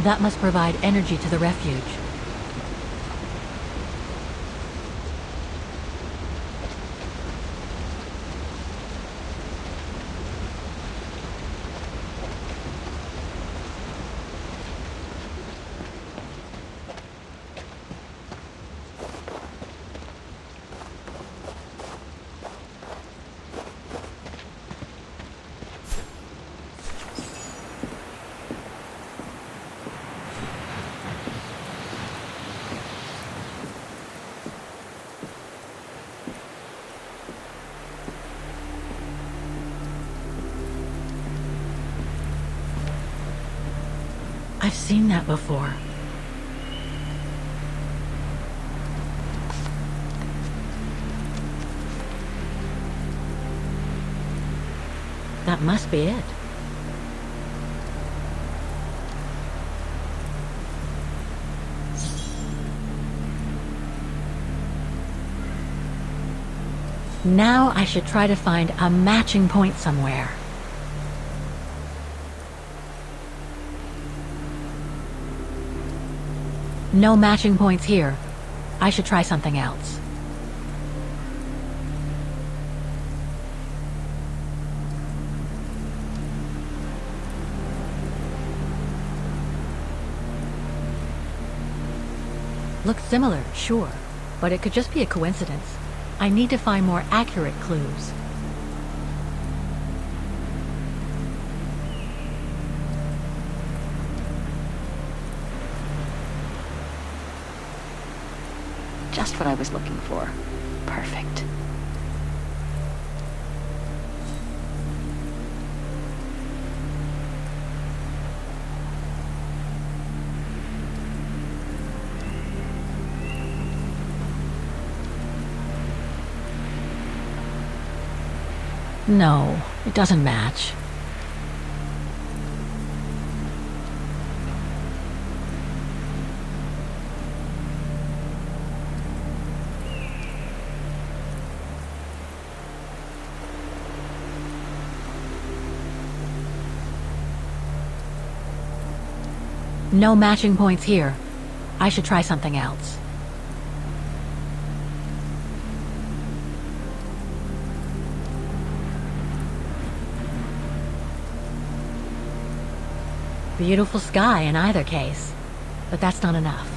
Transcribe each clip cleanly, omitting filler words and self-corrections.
That must provide energy to the refuge. I've seen that before. That must be it. Now I should try to find a matching point somewhere. No matching points here. I should try something else. Looks similar, sure, but it could just be a coincidence. I need to find more accurate clues. Just what I was looking for. Perfect. No, it doesn't match. No matching points here. I should try something else. Beautiful sky in either case, but that's not enough.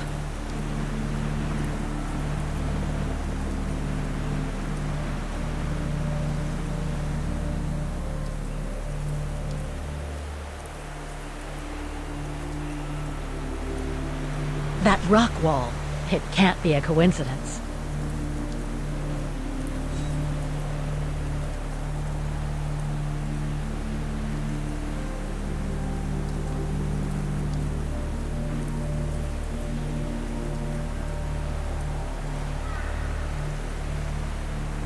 That rock wall, it can't be a coincidence.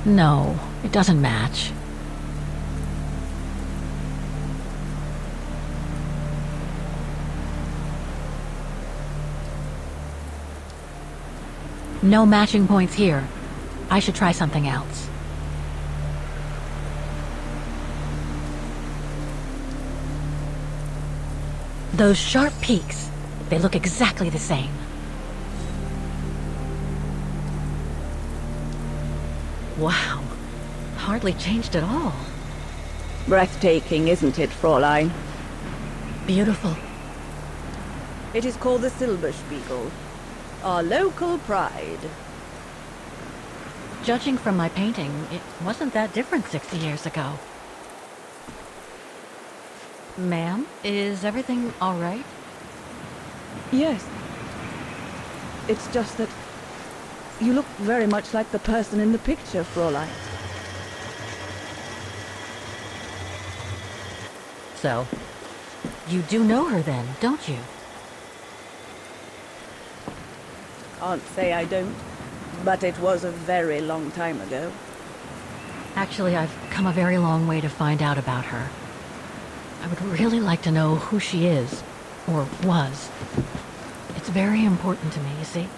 No, it doesn't match. No matching points here. I should try something else. Those sharp peaks, they look exactly the same. Wow, hardly changed at all. Breathtaking, isn't it, Fräulein? Beautiful. It is called the Silberspiegel, our local pride. Judging from my painting, it wasn't that different 60 years ago. Ma'am, is everything all right? Yes. It's just that you look very much like the person in the picture, Fräulein. So, you do know her then, don't you? Can't say I don't, but it was a very long time ago. Actually, I've come a very long way to find out about her. I would really like to know who she is, or was. It's very important to me, you see?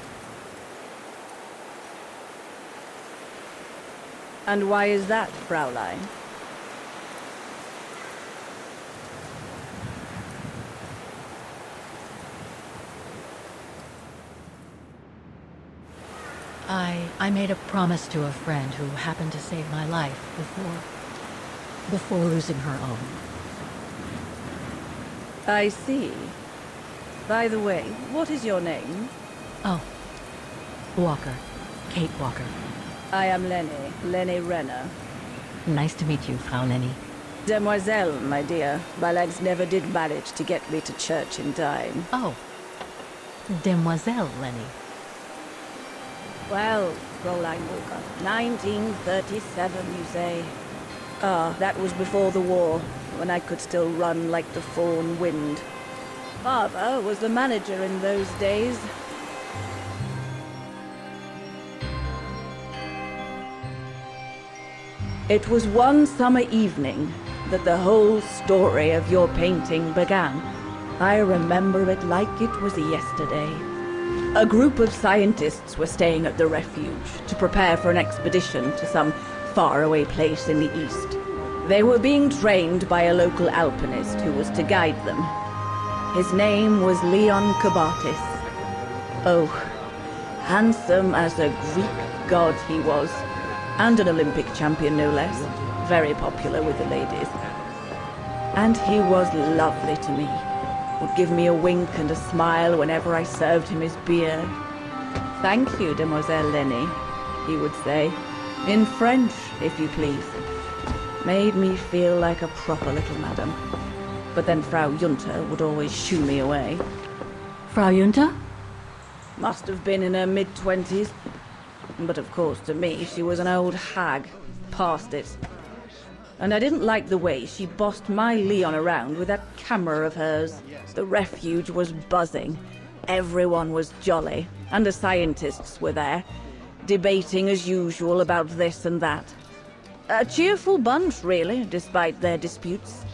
And why is that, Fräulein? I made a promise to a friend who happened to save my life before losing her own. I see. By the way, what is your name? Oh, Walker. Kate Walker. I am Lenny Renner. Nice to meet you, Frau Lenny. Demoiselle, my dear. My legs never did manage to get me to church in time. Oh, Demoiselle Lenny. Well, Fräulein Walker, 1937, you say? Ah, that was before the war, when I could still run like the fawn wind. Father was the manager in those days. It was one summer evening that the whole story of your painting began. I remember it like it was yesterday. A group of scientists were staying at the refuge to prepare for an expedition to some faraway place in the east. They were being trained by a local alpinist who was to guide them. His name was Leon Kabatis. Oh, handsome as a Greek god he was, and an Olympic champion no less, very popular with the ladies. And he was lovely to me. Would give me a wink and a smile whenever I served him his beer. "Thank you, Demoiselle Lenny," he would say, in French, if you please. Made me feel like a proper little madam. But then Frau Junta would always shoo me away. Frau Junta? Must have been in her mid-20s. But of course, to me, she was an old hag. Past it. And I didn't like the way she bossed my Leon around with that camera of hers. The refuge was buzzing. Everyone was jolly. And the scientists were there, debating as usual about this and that. A cheerful bunch, really, despite their disputes.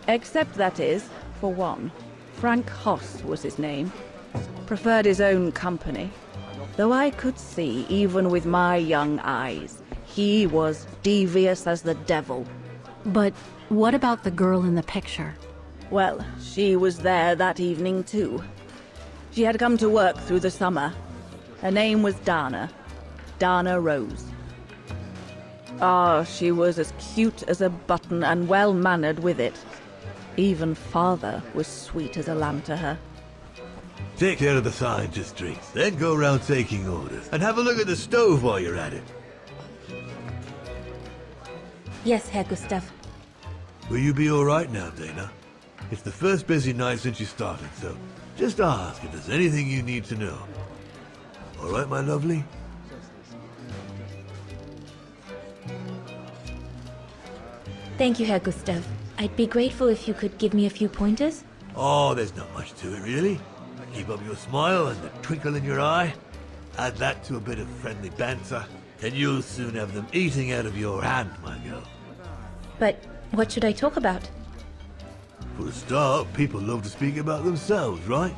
Except, that is, for one. Frank Hoss was his name. Preferred his own company. Though I could see, even with my young eyes, he was devious as the devil. But what about the girl in the picture? Well, she was there that evening too. She had come to work through the summer. Her name was Dana. Dana Rose. Ah, she was as cute as a button and well-mannered with it. Even father was sweet as a lamb to her. Take care of the scientist drinks, then go around taking orders. And have a look at the stove while you're at it. Yes, Herr Gustav. Will you be alright now, Dana? It's the first busy night since you started, so just ask if there's anything you need to know. Alright, my lovely? Thank you, Herr Gustav. I'd be grateful if you could give me a few pointers. Oh, there's not much to it, really. Keep up your smile and the twinkle in your eye. Add that to a bit of friendly banter, and you'll soon have them eating out of your hand, my girl. But what should I talk about? For a start, people love to speak about themselves, right?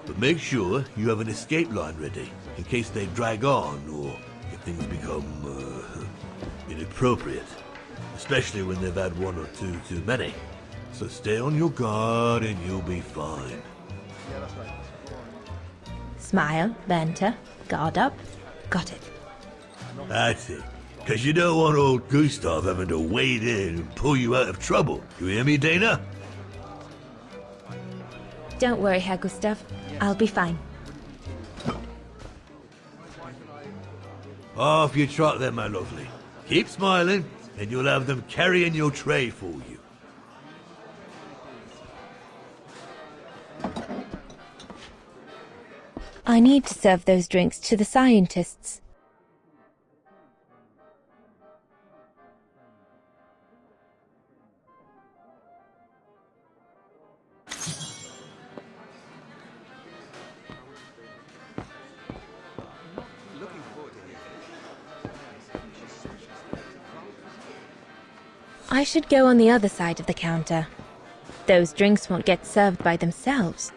But make sure you have an escape line ready, in case they drag on, or if things become, inappropriate. Especially when they've had one or two too many. So stay on your guard and you'll be fine. Smile, banter, guard up. Got it. That's it. Because you don't want old Gustav having to wade in and pull you out of trouble. You hear me, Dana? Don't worry, Herr Gustav. I'll be fine. Off you trot then, my lovely. Keep smiling, and you'll have them carrying your tray for you. I need to serve those drinks to the scientists. I should go on the other side of the counter. Those drinks won't get served by themselves.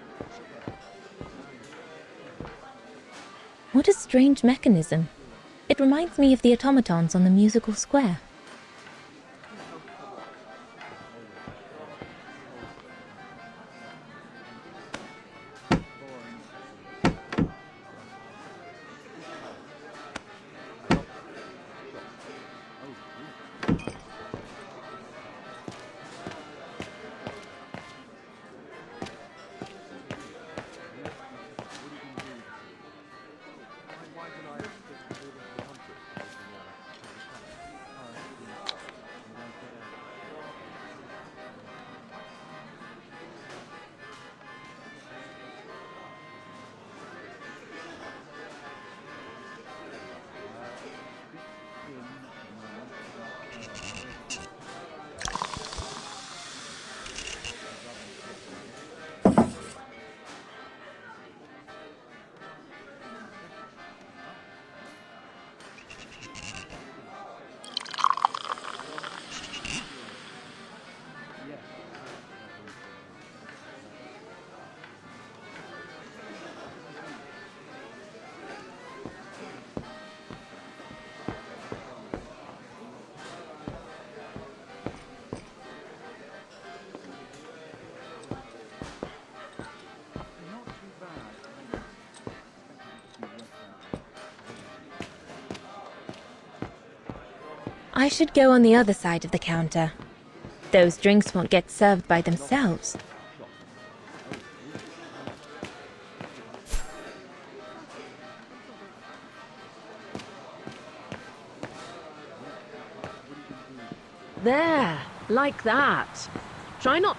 What a strange mechanism. It reminds me of the automatons on the musical square. I should go on the other side of the counter. Those drinks won't get served by themselves. There, like that. Try not...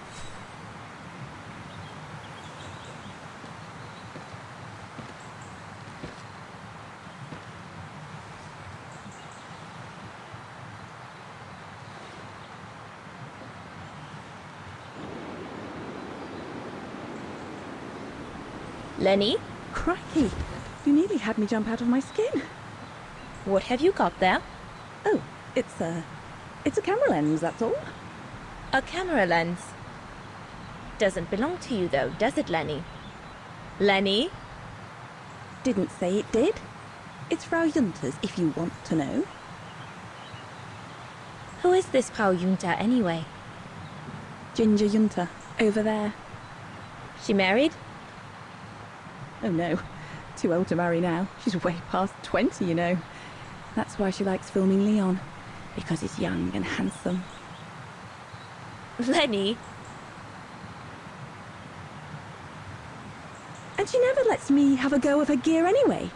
Lenny, Crikey! You nearly had me jump out of my skin. what have you got there? Oh, it's a camera lens, that's all. A camera lens. Doesn't belong to you though, does it, Lenny? Lenny? Didn't say it did. It's Frau Junter's, if you want to know. Who is this Frau Junta anyway? Ginger Junter, over there. She married? Oh no, too old to marry now. She's way past 20, you know. That's why she likes filming Leon, because he's young and handsome. Lenny? And she never lets me have a go of her gear anyway.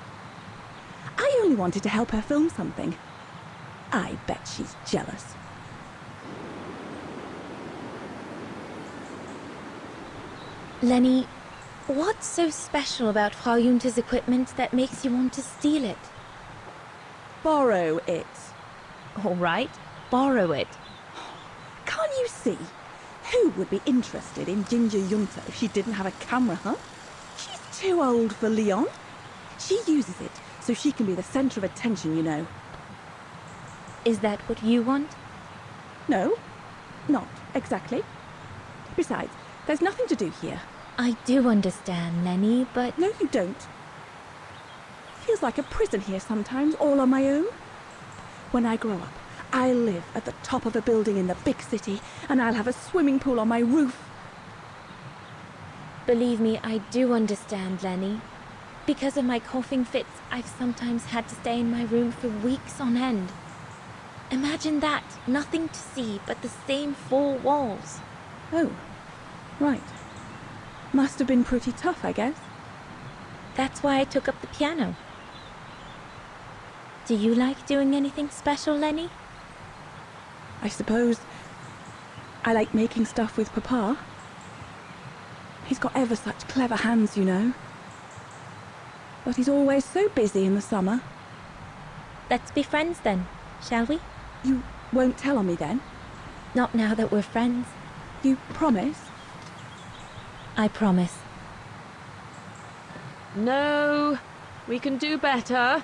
I only wanted to help her film something. I bet she's jealous. Lenny, what's so special about Frau Junta's equipment that makes you want to steal it? Borrow it. All right, borrow it. Can't you see? Who would be interested in Ginger Junter if she didn't have a camera, huh? She's too old for Leon. She uses it so she can be the centre of attention, you know. Is that what you want? No, not exactly. Besides, there's nothing to do here. I do understand, Lenny, but... No, you don't. Feels like a prison here sometimes, all on my own. When I grow up, I'll live at the top of a building in the big city, and I'll have a swimming pool on my roof. Believe me, I do understand, Lenny. Because of my coughing fits, I've sometimes had to stay in my room for weeks on end. Imagine that, nothing to see but the same four walls. Oh, right. Must have been pretty tough, I guess. That's why I took up the piano. Do you like doing anything special, Lenny? I suppose I like making stuff with Papa. He's got ever such clever hands, you know. But he's always so busy in the summer. Let's be friends then, shall we? You won't tell on me then? Not now that we're friends. You promise? I promise. No, we can do better.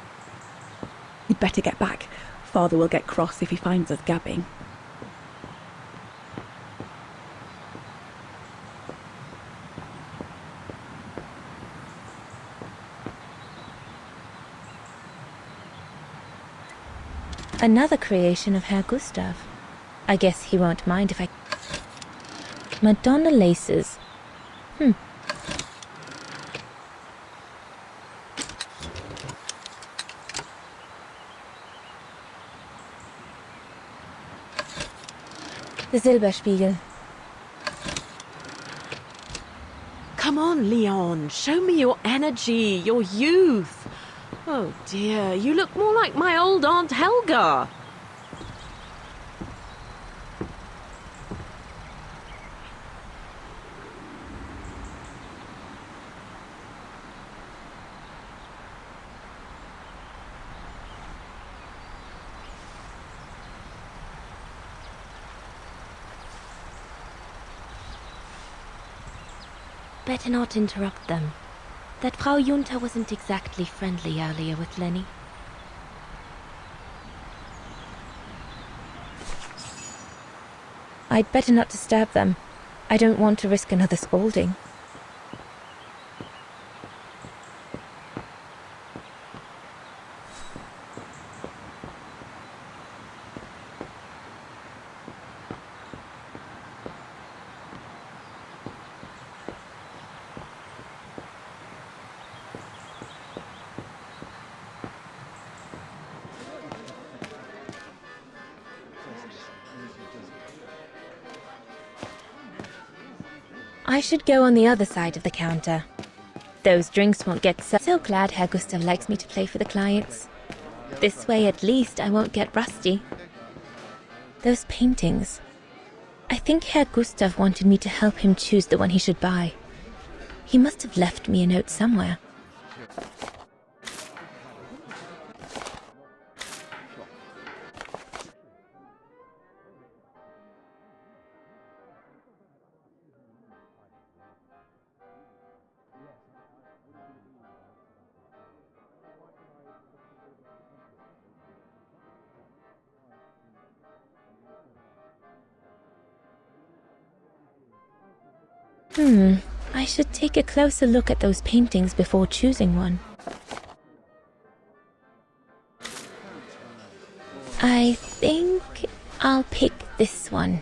You'd better get back. Father will get cross if he finds us gabbing. Another creation of Herr Gustav. I guess he won't mind if I... Madonna laces. The Silberspiegel. Come on, Leon. Show me your energy, your youth. Oh dear, you look more like my old Aunt Helga. Better not interrupt them. That Frau Junta wasn't exactly friendly earlier with Lenny. I'd better not disturb them. I don't want to risk another scolding. I should go on the other side of the counter. Those drinks won't get so glad Herr Gustav likes me to play for the clients. This way at least I won't get rusty. Those paintings. I think Herr Gustav wanted me to help him choose the one he should buy. He must have left me a note somewhere. I should take a closer look at those paintings before choosing one. I think I'll pick this one.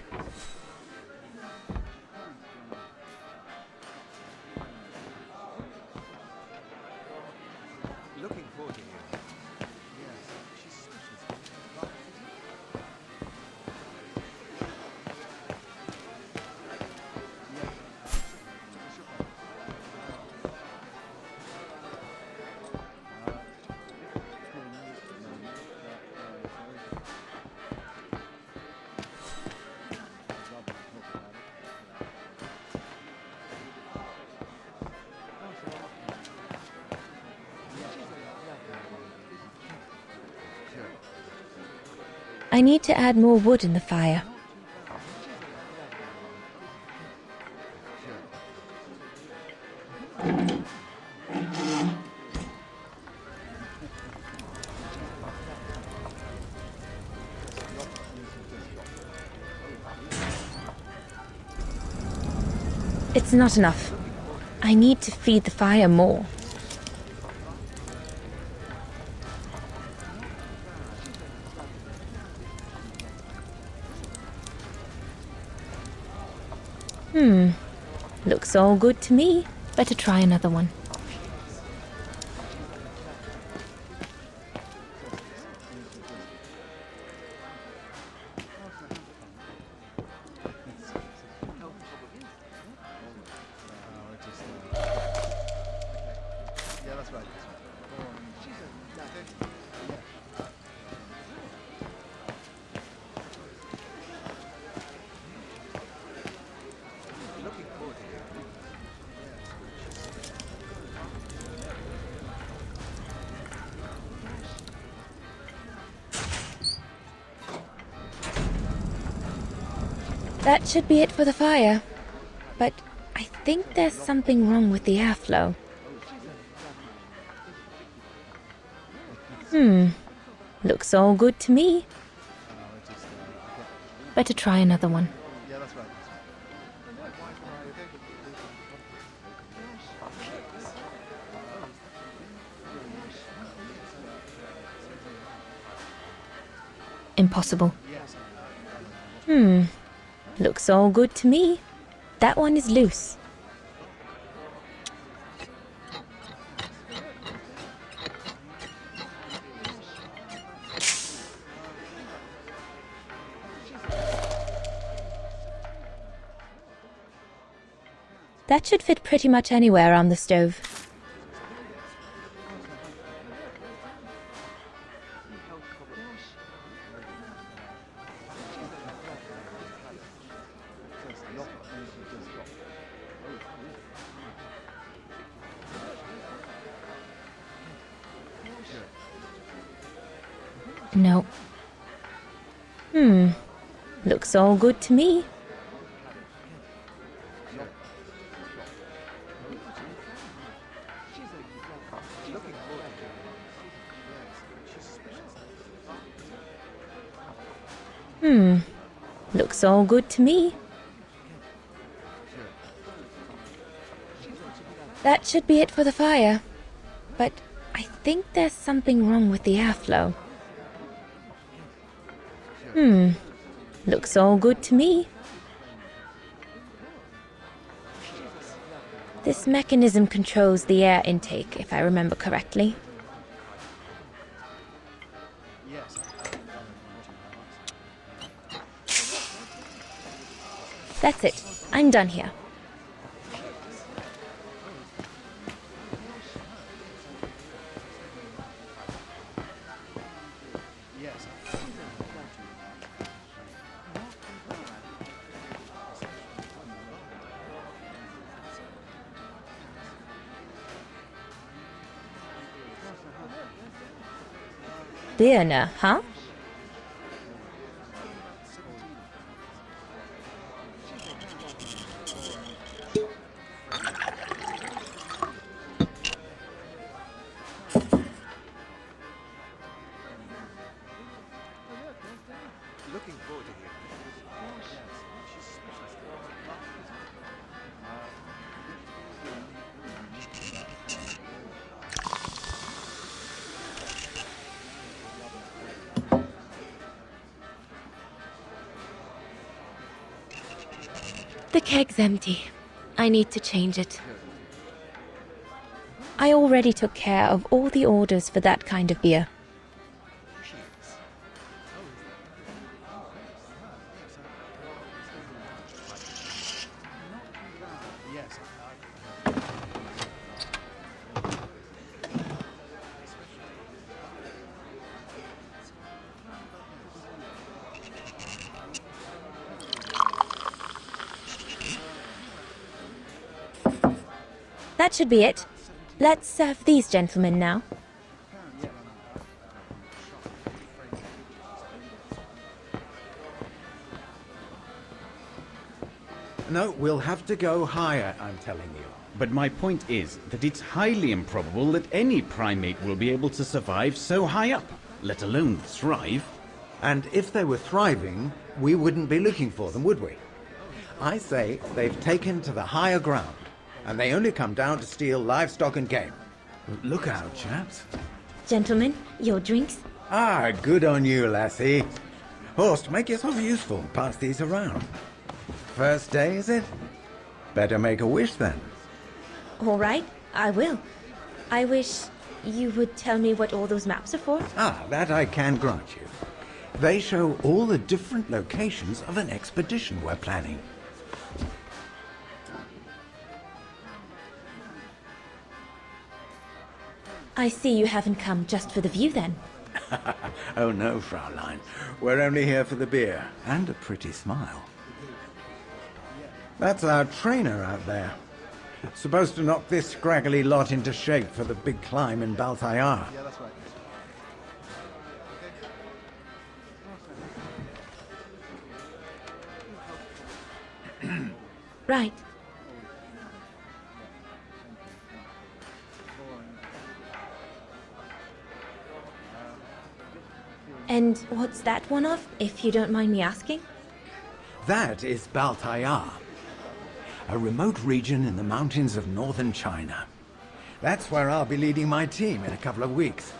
I need to add more wood in the fire. It's not enough. I need to feed the fire more. Looks all good to me. Better try another one. That should be it for the fire. But I think there's something wrong with the airflow. Looks all good to me. Better try another one. Impossible. Looks all good to me. That one is loose. That should fit pretty much anywhere on the stove. No. Looks all good to me. Looks all good to me. That should be it for the fire. But I think there's something wrong with the airflow. Looks all good to me. This mechanism controls the air intake, if I remember correctly. That's it. I'm done here. Birne, huh? The keg's empty. I need to change it. I already took care of all the orders for that kind of beer. That should be it. Let's serve these gentlemen now. No, we'll have to go higher, I'm telling you. But my point is that it's highly improbable that any primate will be able to survive so high up, let alone thrive. And if they were thriving, we wouldn't be looking for them, would we? I say they've taken to the higher ground, and they only come down to steal livestock and game. Look out, chaps. Gentlemen, your drinks? Ah, good on you, lassie. Horst, make yourself useful and pass these around. First day, is it? Better make a wish then. All right, I will. I wish you would tell me what all those maps are for. Ah, that I can grant you. They show all the different locations of an expedition we're planning. I see you haven't come just for the view then. Oh no, Fraulein. We're only here for the beer and a pretty smile. That's our trainer out there. Supposed to knock this scraggly lot into shape for the big climb in Baltayar. Yeah, that's right. Right. And what's that one of, if you don't mind me asking? That is Baltayar, a remote region in the mountains of northern China. That's where I'll be leading my team in a couple of weeks.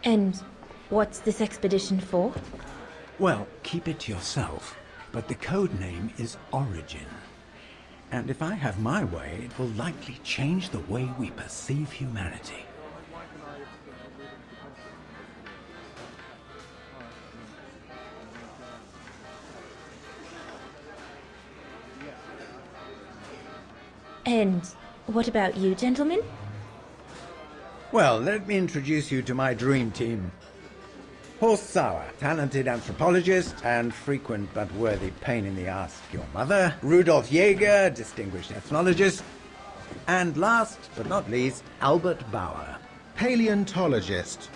And what's this expedition for? Well, keep it to yourself, but the code name is Origin. And if I have my way, it will likely change the way we perceive humanity. And what about you, gentlemen? Well, let me introduce you to my dream team. Horst Sauer, talented anthropologist and frequent but worthy pain in the ass to your mother. Rudolf Jäger, distinguished ethnologist. And last but not least, Albert Bauer, paleontologist.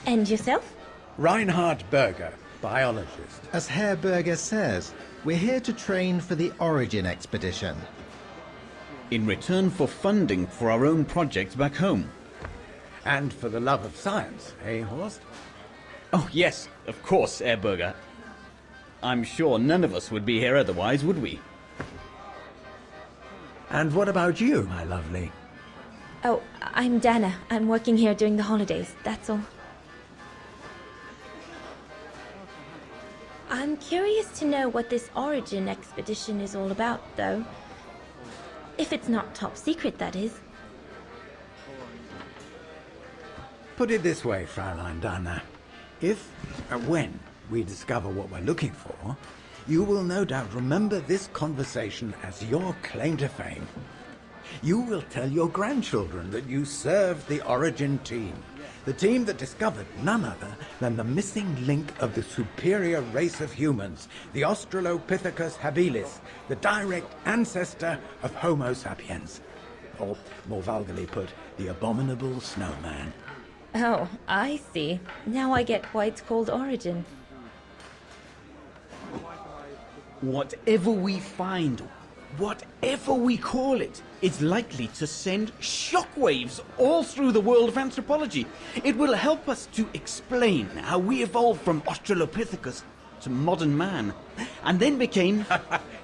And yourself? Reinhard Berger, biologist. As Herr Berger says, we're here to train for the Origin expedition. In return for funding for our own projects back home. And for the love of science, eh, Horst? Oh, yes, of course, Herr Berger. I'm sure none of us would be here otherwise, would we? And what about you, my lovely? Oh, I'm Dana. I'm working here during the holidays, that's all. I'm curious to know what this Origin expedition is all about, though. If it's not top secret, that is. Put it this way, Fraulein Dana. If, when, we discover what we're looking for, you will no doubt remember this conversation as your claim to fame. You will tell your grandchildren that you served the Origin team, the team that discovered none other than the missing link of the superior race of humans, the Australopithecus habilis, the direct ancestor of Homo sapiens. Or, more vulgarly put, the abominable snowman. Oh, I see. Now I get why it's called Origin. Whatever we find, whatever we call it, it's likely to send shockwaves all through the world of anthropology. It will help us to explain how we evolved from Australopithecus to modern man, and then became...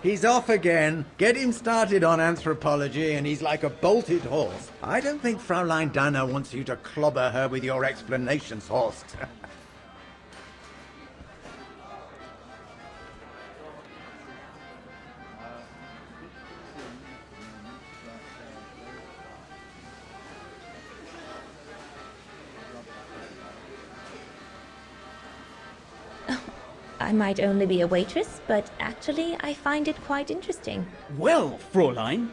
He's off again. Get him started on anthropology and he's like a bolted horse. I don't think Fraulein Dana wants you to clobber her with your explanations, Horst. I might only be a waitress, but actually I find it quite interesting. Well, Fräulein,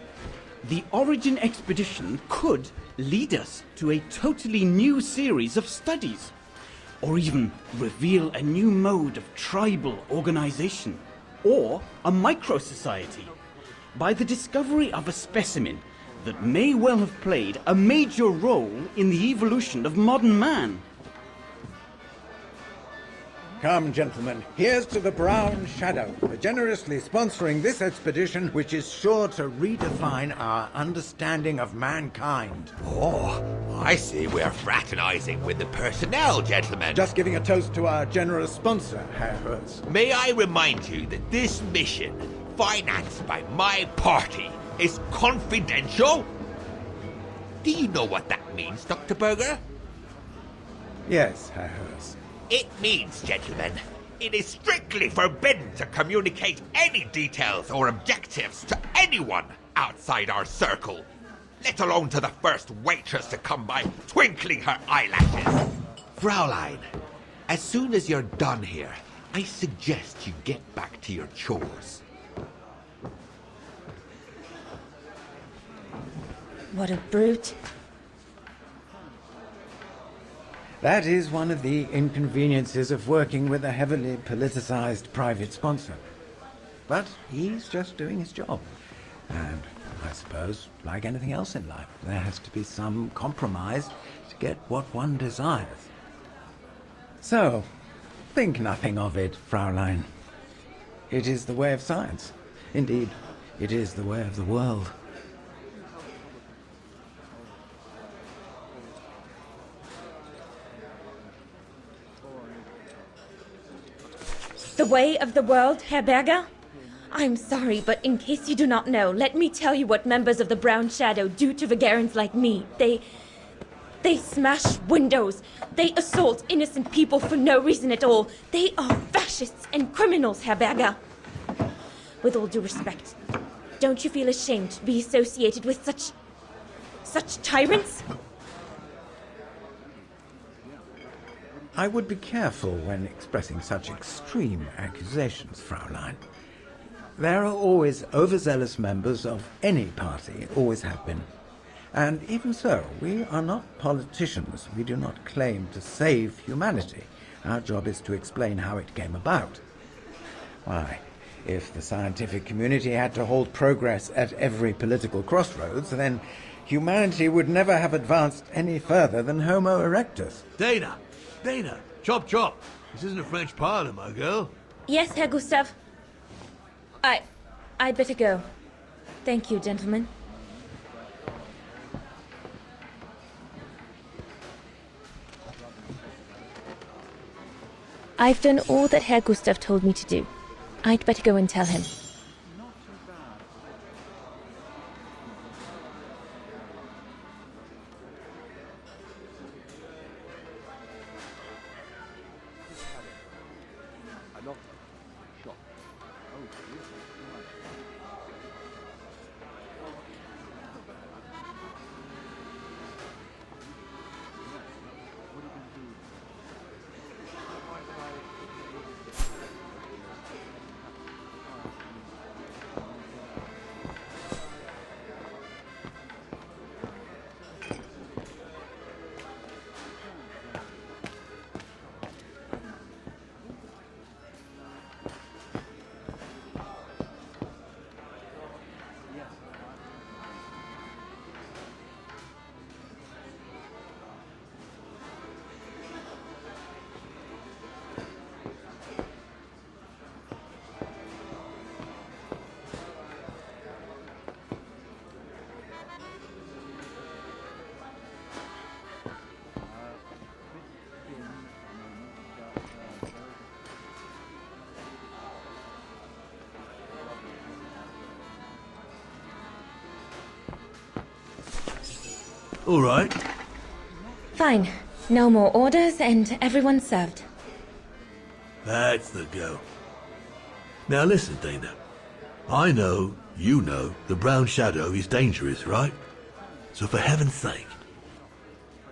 the Origin expedition could lead us to a totally new series of studies, or even reveal a new mode of tribal organization, or a micro-society, by the discovery of a specimen that may well have played a major role in the evolution of modern man. Come, gentlemen, here's to the Brown Shadow for generously sponsoring this expedition, which is sure to redefine our understanding of mankind. Oh, I see we're fraternizing with the personnel, gentlemen. Just giving a toast to our generous sponsor, Herr Hertz. May I remind you that this mission, financed by my party, is confidential? Do you know what that means, Dr. Berger? Yes, Herr Hertz. It means, gentlemen, it is strictly forbidden to communicate any details or objectives to anyone outside our circle, let alone to the first waitress to come by twinkling her eyelashes. Fraulein, as soon as you're done here, I suggest you get back to your chores. What a brute. That is one of the inconveniences of working with a heavily politicized private sponsor. But he's just doing his job. And I suppose, like anything else in life, there has to be some compromise to get what one desires. So, think nothing of it, Fraulein. It is the way of science. Indeed, it is the way of the world. The way of the world, Herr Berger? I'm sorry, but in case you do not know, let me tell you what members of the Brown Shadow do to Vagarans like me. They smash windows. They assault innocent people for no reason at all. They are fascists and criminals, Herr Berger. With all due respect, don't you feel ashamed to be associated with such tyrants? I would be careful when expressing such extreme accusations, Fraulein. There are always overzealous members of any party, always have been. And even so, we are not politicians. We do not claim to save humanity. Our job is to explain how it came about. Why, if the scientific community had to halt progress at every political crossroads, then humanity would never have advanced any further than Homo erectus. Dana! Dana! Chop chop! This isn't a French parlor, my girl. Yes, Herr Gustav. I'd better go. Thank you, gentlemen. I've done all that Herr Gustav told me to do. I'd better go and tell him. All right. Fine. No more orders and everyone's served. That's the go. Now listen, Dana. I know, you know, the brown shadow is dangerous, right? So for heaven's sake,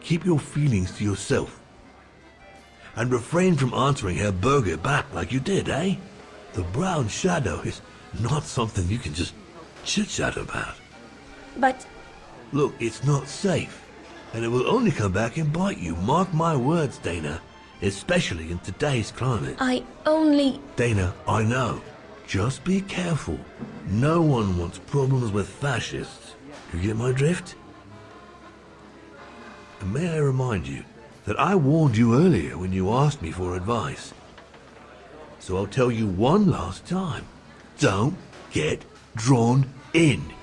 keep your feelings to yourself. And refrain from answering Herr Berger back like you did, eh? The brown shadow is not something you can just chit-chat about. But Look, it's not safe. And it will only come back and bite you. Mark my words, Dana. Especially in today's climate. I only... Dana, I know. Just be careful. No one wants problems with fascists. You get my drift? And may I remind you that I warned you earlier when you asked me for advice. So I'll tell you one last time. Don't get drawn in.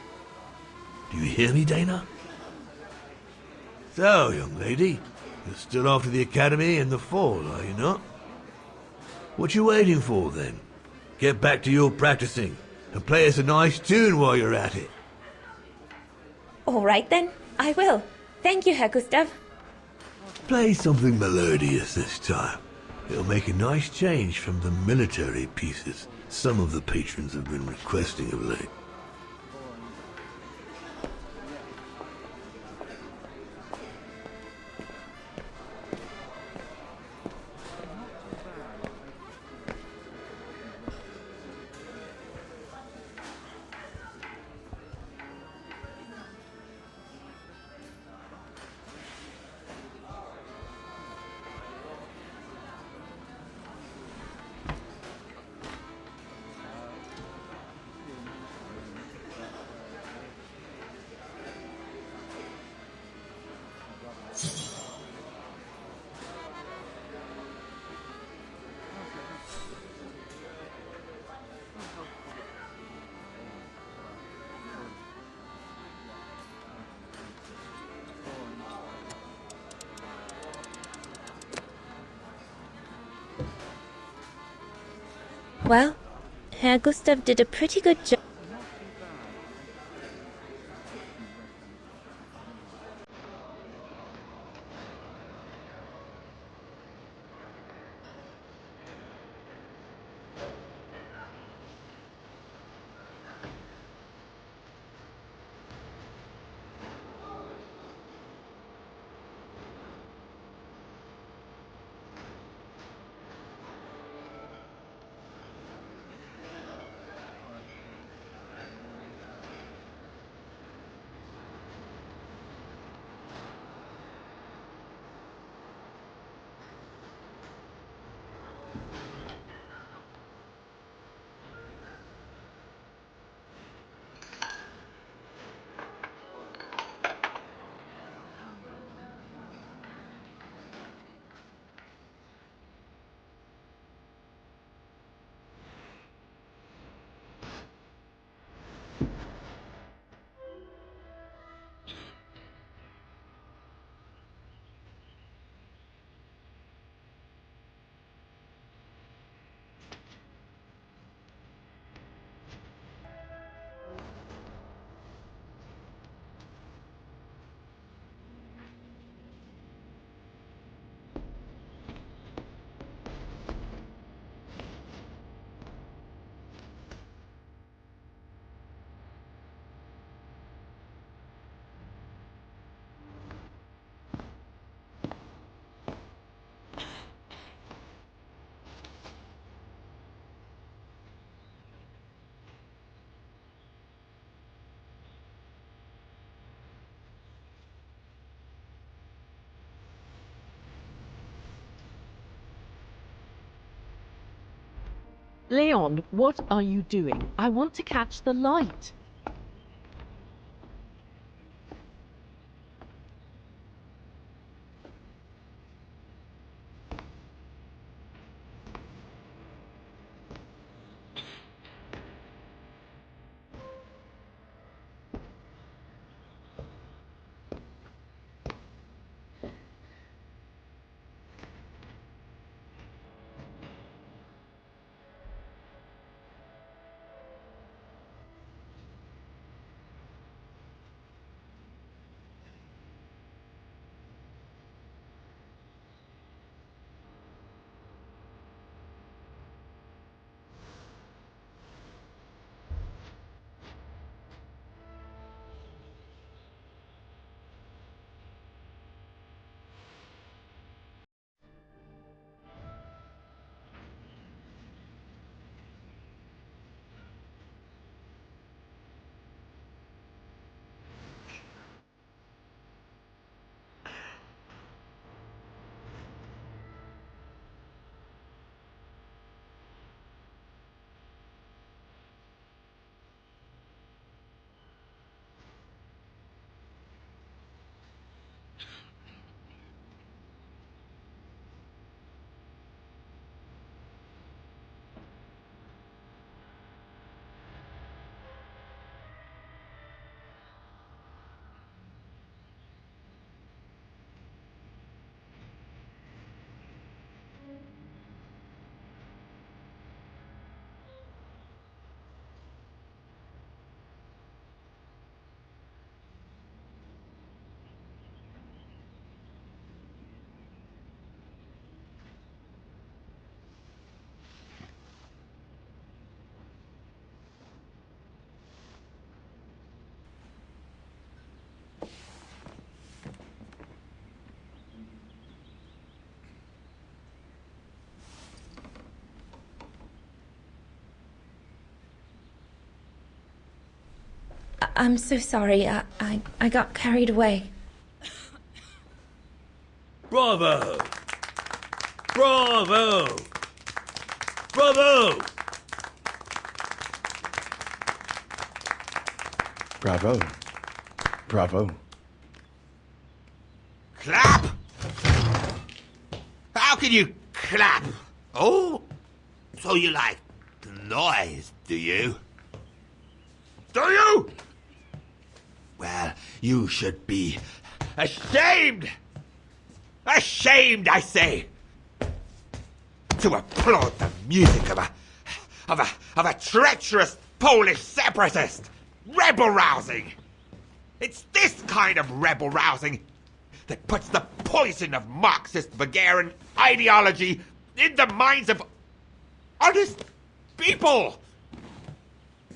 Do you hear me, Dana? So, young lady, you're still off to the academy in the fall, are you not? What you waiting for, then? Get back to your practicing and play us a nice tune while you're at it. All right then, I will. Thank you, Herr Gustav. Play something melodious this time. It'll make a nice change from the military pieces some of the patrons have been requesting of late. Well, Herr Gustav did a pretty good job. Leon, what are you doing? I want to catch the light. I'm so sorry. I got carried away. Bravo! Bravo! Bravo! Bravo. Bravo. Clap? How can you clap? Oh, so you like the noise, do you? Do you? Well, you should be ashamed! Ashamed, I say! To applaud the music of a treacherous Polish separatist! Rebel-rousing! It's this kind of rebel-rousing that puts the poison of Marxist Bulgarian ideology in the minds of honest people!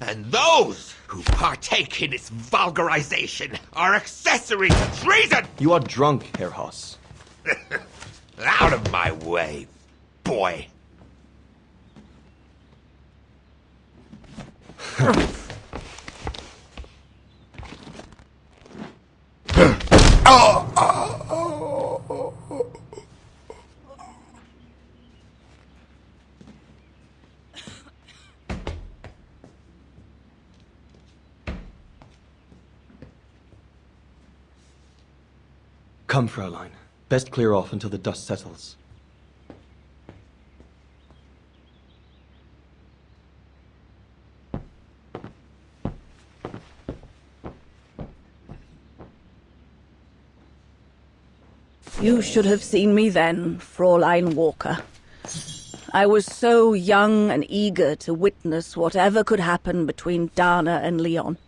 And those who partake in its vulgarization are accessory to treason! You are drunk, Herr Hoss. Out of my way, boy. Come, Fraulein. Best clear off until the dust settles. You should have seen me then, Fraulein Walker. I was so young and eager to witness whatever could happen between Dana and Leon.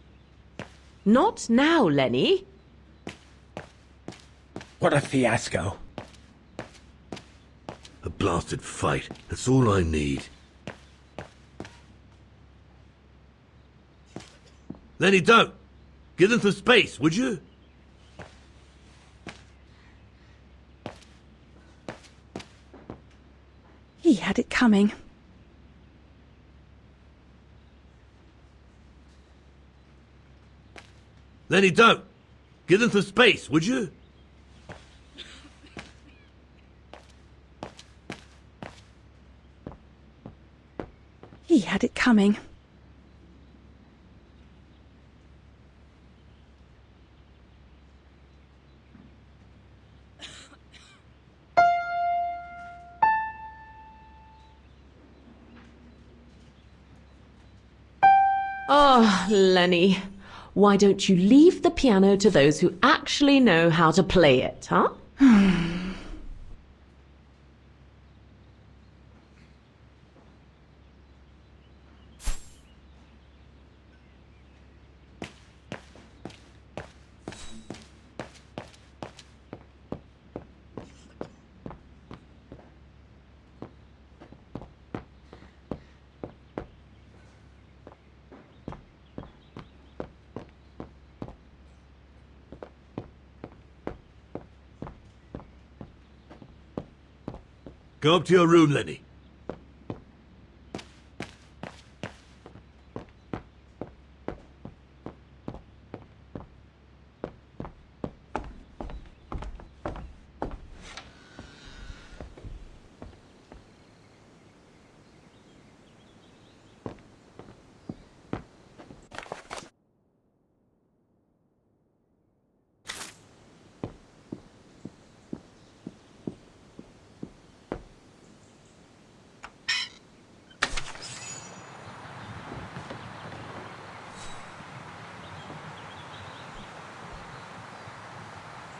Not now, Lenny. What a fiasco. A blasted fight. That's all I need. Lenny, don't! Give them some space, would you? He had it coming. Lenny, don't! Give them some space, would you? He had it coming. Oh, Lenny. Why don't you leave the piano to those who actually know how to play it, huh? Go up to your room, Lenny.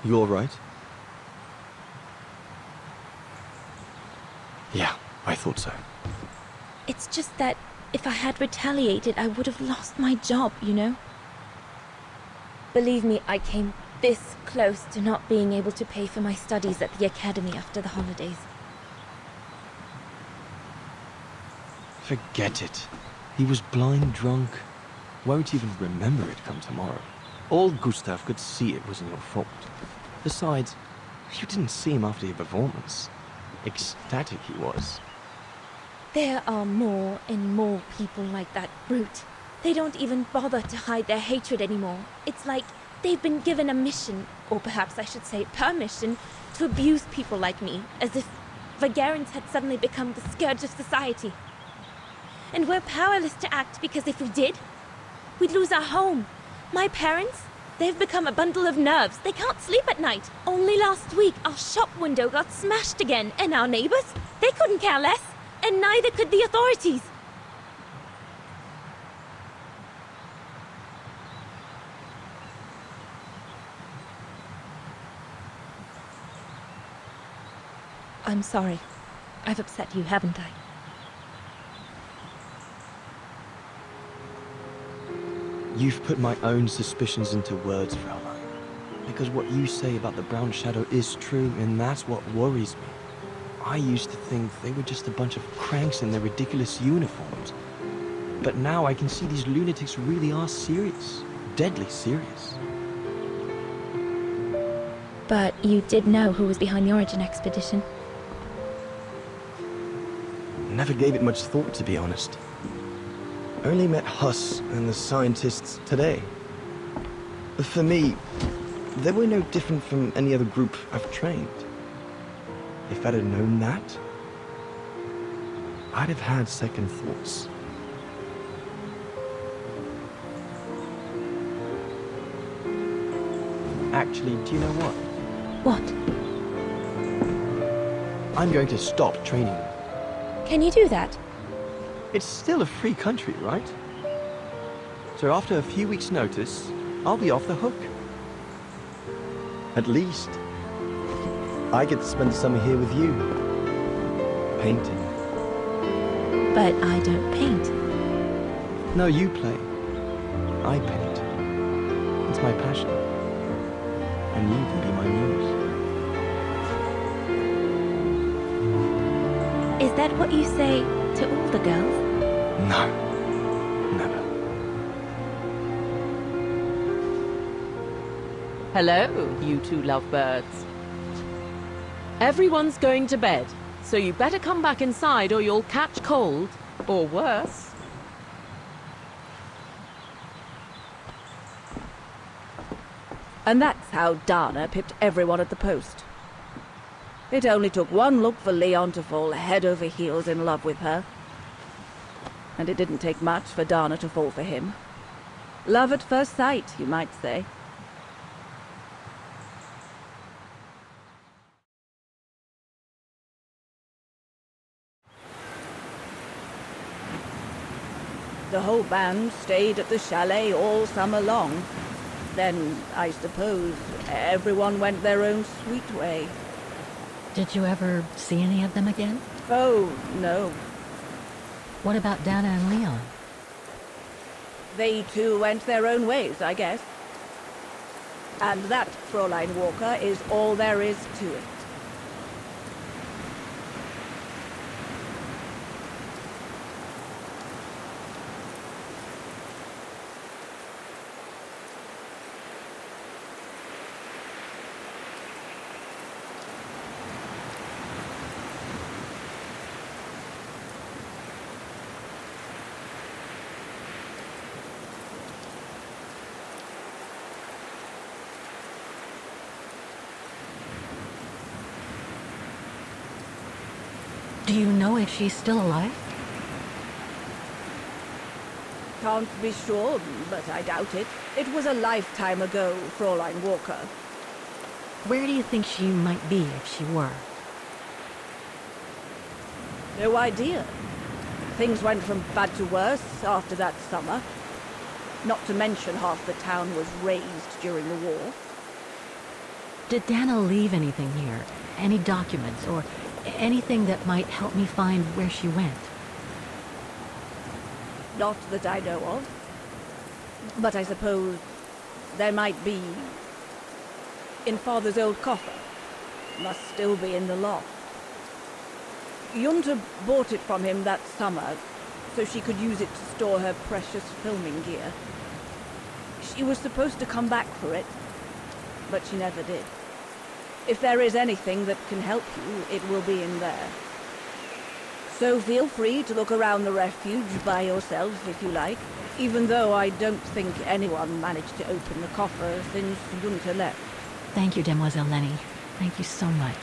You all right? Yeah, I thought so. It's just that if I had retaliated, I would have lost my job, you know? Believe me, I came this close to not being able to pay for my studies at the academy after the holidays. Forget it. He was blind drunk. Won't even remember it come tomorrow. Old Gustav could see it wasn't your fault. Besides, you didn't see him after your performance. Ecstatic he was. There are more and more people like that brute. They don't even bother to hide their hatred anymore. It's like they've been given a mission, or perhaps I should say permission, to abuse people like me, as if Vagarans had suddenly become the scourge of society. And we're powerless to act because if we did, we'd lose our home. My parents, they've become a bundle of nerves. They can't sleep at night. Only last week, our shop window got smashed again, and our neighbors, they couldn't care less, and neither could the authorities. I'm sorry. I've upset you, haven't I? You've put my own suspicions into words, Fraulein. Because what you say about the Brown Shadow is true, and that's what worries me. I used to think they were just a bunch of cranks in their ridiculous uniforms. But now I can see these lunatics really are serious. Deadly serious. But you did know who was behind the Origin expedition. Never gave it much thought, to be honest. Only met Huss and the scientists today. For me, they were no different from any other group I've trained. If I'd have known that, I'd have had second thoughts. Actually, do you know what? What? I'm going to stop training. Can you do that? It's still a free country, right? So after a few weeks' notice, I'll be off the hook. At least, I get to spend the summer here with you. Painting. But I don't paint. No, you play. I paint. It's my passion. And you can be my muse. Is that what you say to all the girls? No. Never. Hello, you two lovebirds. Everyone's going to bed, so you better come back inside or you'll catch cold, or worse. And that's how Dana pipped everyone at the post. It only took one look for Leon to fall head over heels in love with her. and it didn't take much for Dana to fall for him. Love at first sight, you might say. The whole band stayed at the chalet all summer long. Then, I suppose, everyone went their own sweet way. Did you ever see any of them again? Oh, no. What about Dana and Leon? They too went their own ways, I guess. And that, Fräulein Walker, is all there is to it. Do you know if she's still alive? Can't be sure, but I doubt it. It was a lifetime ago, Fräulein Walker. Where do you think she might be if she were? No idea. Things went from bad to worse after that summer. Not to mention half the town was razed during the war. Did Dana leave anything here? Any documents or anything that might help me find where she went? Not that I know of. But I suppose there might be in Father's old coffer. Must still be in the loft. Junta bought it from him that summer, so she could use it to store her precious filming gear. She was supposed to come back for it, but she never did. If there is anything that can help you, it will be in there. So feel free to look around the refuge by yourself if you like, even though I don't think anyone managed to open the coffer since Junta left. Thank you, Demoiselle Lenny. Thank you so much.